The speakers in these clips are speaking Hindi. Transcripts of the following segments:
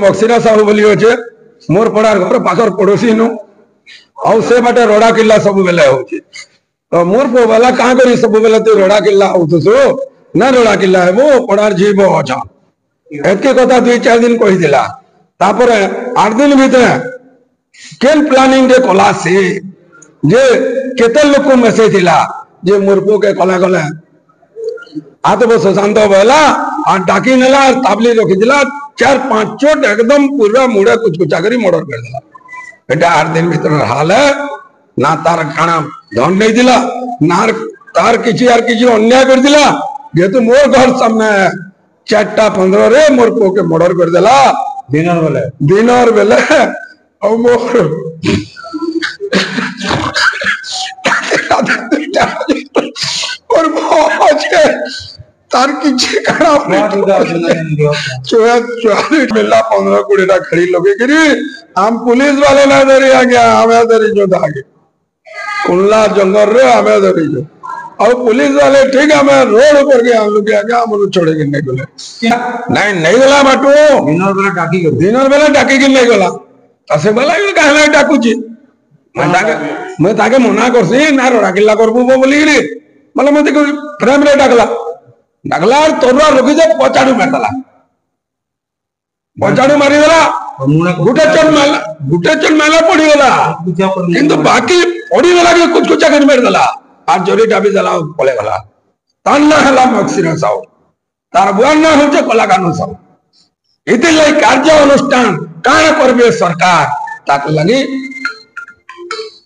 मक्सीरा साहू बोली अच्छे मोर पड़ार घर पाखर पड़ोसी नु आउ से बाटे रोड़ा किला सब बेले होचे तो मोर पो वाला कहां करी सब बेले तो रोड़ा किला होतसो ना रोड़ा किला है वो पड़ार जीव अच्छा एके कथा 2-4 दिन कहि दिला तापर 8 दिन भीतर केन प्लानिंग रे कला से जे केते लोक को मेसेज दिला जे मोर पो के कला गले आते वो सुशांत बोला आ डाकी नेला ताबली रखि दिला 4-5 चोट एकदम पूरा मुड़े कुछ करी मर्डर कर दिला बेटा 8 दिन भीतर हाल है ना तार काना धन नहीं दिला ना तार किछि अन्याय कर दिला जेतु मोर घर सामने 4टा 15 रे मोर पो के मर्डर कर दिला दिनर बेले और मोर और बहुत तार किछि काना मिला 15-20 खड़ी लगे करी हम पुलिस वाले ना धरी आ गया हमें धरी जो धागे कुल्ला जंगल रे हमें धरी जो और पुलिस वाले ठीक है हमें रोड पर गया हम लोग गया हम छोड़े के नहीं गले नहीं गला बाटू दिनर बेला डाकी के नहीं गला तसे बेला कहला डाकुची मैं ताके मना करसी ना रोड़ा किला करबू बोली रे मतलब मते फ्रेम रे डाकला और तोरा रखी जे पचाड़ू मारी देला गुटे चल माला पड़ी गला किंतु बाकी पड़ी गला के कुछ कर मार देला आज जोरी डाबी देला पले गला तान ना हला मक्सीरा साहू तार बुआ ना होचे कलाकानो साहू इति लई कार्य अनुष्ठान कान करबे सरकार ताक लगी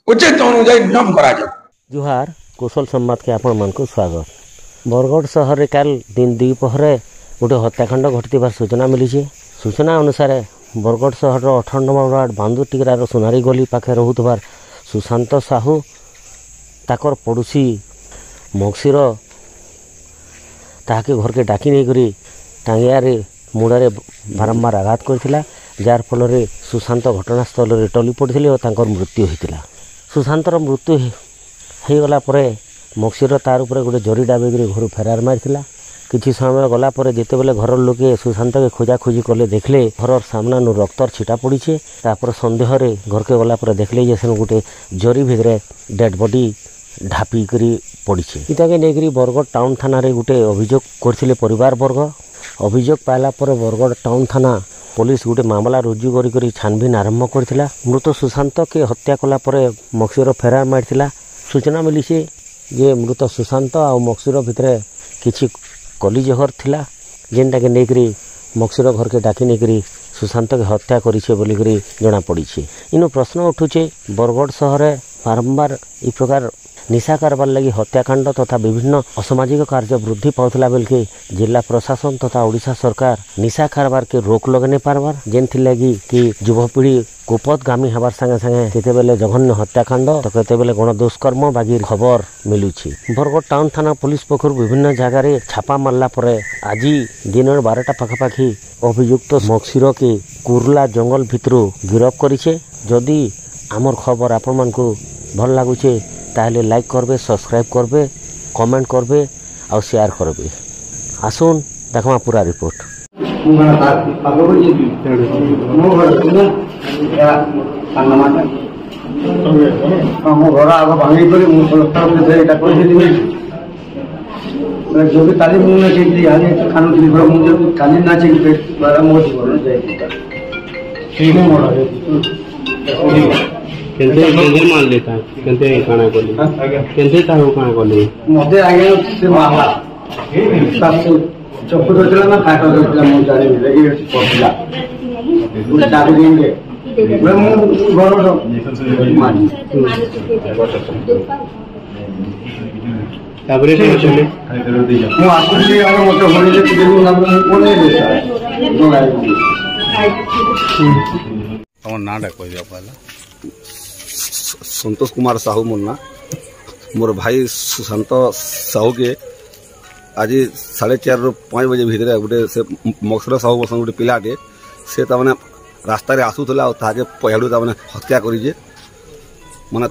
उचित अनुଯାयी नियम करा जाए। जुहार कुशल संवाद के आपण मन को स्वागत। बरगढ़ सहर रे काल दिन द्विपहरे गोटे हत्याकांड घटिबार सूचना मिली। सूचना अनुसार बरगढ़ सहर 18 नंबर वार्ड बांदू टिगरार सोनारी गली पाखे रहुतबार सुशांत साहू ताकर पड़ोसी मक्सीर ताके घर के डाकी नहीं करी टांगिया रे मुड़े बारंबार आघात करथिला जार फल रे सुशांत घटनास्थल रे टली पड़थिले और ताकर मृत्यु होइतिला। सुशांतर मृत्यु हो गला परे मक्सीर तार उपरे गोटे जरी डाबेगी घर फेरार मारिथिला। किछि समय गला परे जेते बेले घर लोके सुशांत के खोजाखोजी कले देखले घर सामना नु रक्तर छिटा पड़ीछे। तापर संदेह रे घर के गला परे देखले जे सेन गोटे जरी भितरे डेड बॉडी ढापी करी पड़ीछे। इताके नेगरी बरगढ़ टाउन थाना रे गोटे अभियोग करथिले परिवार वर्ग। अभियोग पाला परे बरगढ़ टाउन थाना पुलिस गोटे मामला रुजु करी छानबीन आरंभ करथिला। मृत सुशांत के हत्या कला परे मक्सीर फेरार मारिथिला। सूचना मिली जे मृत सुशांत आ मक्सीर भितरे किछि कलिजहर थिला जेनटा के नेकरी मक्सीर घर के डाकी नेकरी सुशांत के हत्या करिछे बोली करी जना पड़ीछे। इनु प्रश्न उठुछे बरगढ़ शहर बारंबार ई प्रकार निशा कारबार लगी हत्याकांड तथा विभिन्न असामाजिक कार्य वृद्धि पाउथला बेलके जिला प्रशासन तथा ओडिशा सरकार निशा कारबार के रोक लगने पारबार जेनथि लगी कि युवपीढ़ी कुपथगामी हबार संगे संगे केतेबेले जघन्य हत्याकांड तो केतेबेले गणदुष्कर्म बागी खबर मिलुछि। बरगढ़ टाउन थाना पुलिस पक्षर विभिन्न जगह छापा मारला परे आज दिन 12टा पाखापाखि अभियुक्त मक्सीर के कुर्ला जंगल भितरु गिरफ करिछे। जदि आमर खबर आपण मानकु भल लागुछे ताहले लाइक करबे, सब्सक्राइब करबे, कमेंट करबे और शेयर करबे। आसुन देखमा पूरा रिपोर्ट। जो भी तालीम मुझे चाहिए आगे खाना लिखो मुझे तालीम ना चाहिए बारा मोटी बोलना चाहिए ठीक है मोड़ा केंते मान लेता है केंते खाना को केंते ताऊ खाना को मते आगे से मामला सब चप्पू दोचला ना काटो दोचला मुझे जाने लगी पहुंचला पूरा दाबी देंगे मैं घरों मान ताबरे से चले मु आसुली और मते होली जे देबु ना कोने देता तो तमन नाडा कह दिया पहला संतोष कुमार साहू मुन्ना मोर भाई सुशांत साहू के आज 4:30 ରୁ 5 बजे भितर गोटे से मक्सीर साहू बसन गोटे पिलाटे से तमने रास्ता रे आसुला ताके पहाड़ू तमने हत्या करिजे माने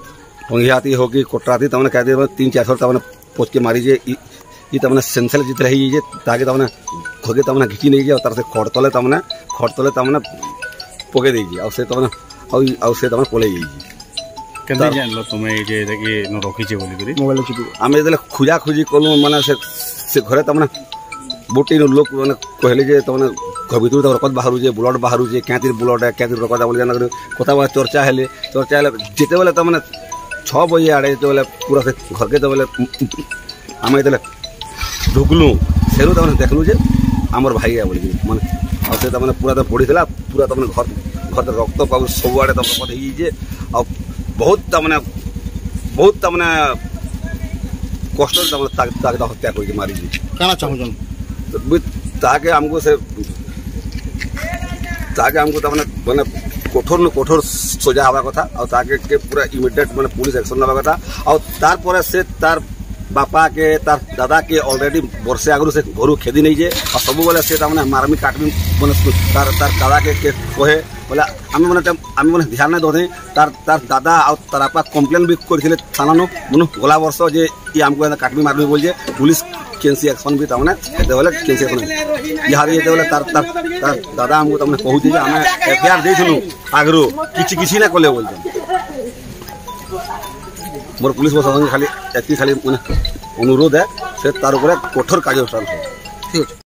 टंगियाती हो कि कोटराती तमने कह दे 3-4 तमने पोच के मारी जे ये तमने सेंसेल जितने ही जे ताकि तमने घोगे तमने घिची नहीं जे तार से खड़तले तमने पके देजी और से तमने और से तमने पले जाई केंदे जानलो तुमे जे कि न रखी छे बोली करी मोबाइल चिपी आमे जेले खुजा खुजी कलु माने से घरे तमने बोटी लोक माने कहले जे तमने घर भीतर तो रकत बाहरु जे ब्लड बाहरु जे क्यातिर ब्लड है क्यातिर रकत बोली जाना कथा बा चर्चा हेले जेते बेले तमने 6 बजे आड़े तो बेले पूरा से घर के तो बेले आमे जेले ढुकलु सेरु तमने देखलु जे हमर भाई है बोली माने और से तमने पूरा तो पड़ीला पूरा तमने घर रक्त पाउ सब आड़े तमने रकत ही जे और बहुत तमने कष्ट तमने हत्या कर मारी काना चाहू ताके हमको तमने माने कठोर सजा हवा कथा और ताके के पूरा इमिडिएट माने पुलिस एक्शन नवा कथा और तार पर से तार बापा के तार दादा के ऑलरेडी वर्षे आगु से घर खेदी नहीं जे और सब बेले से तमने मारमी काटमी माने तार दादा के कहे बोले आम मैंने ध्यान नहीं दे तार दादा और तार आपा कम्प्लेन भी करते थाना नो गला वर्ष जे ये आमको काटमी मारमी बोल पुलिस केंसी एक्शन भी तमने बोले केंसी एक्शन यहाँ ये तार दादा आमको तमने कहूँ आम एफआईआर देलु आगु किसी ना कले बोल मोर पुलिस प्रशासन खाली एति खाली अनुरोध है से तार कठोर कार्यानुष्ठान।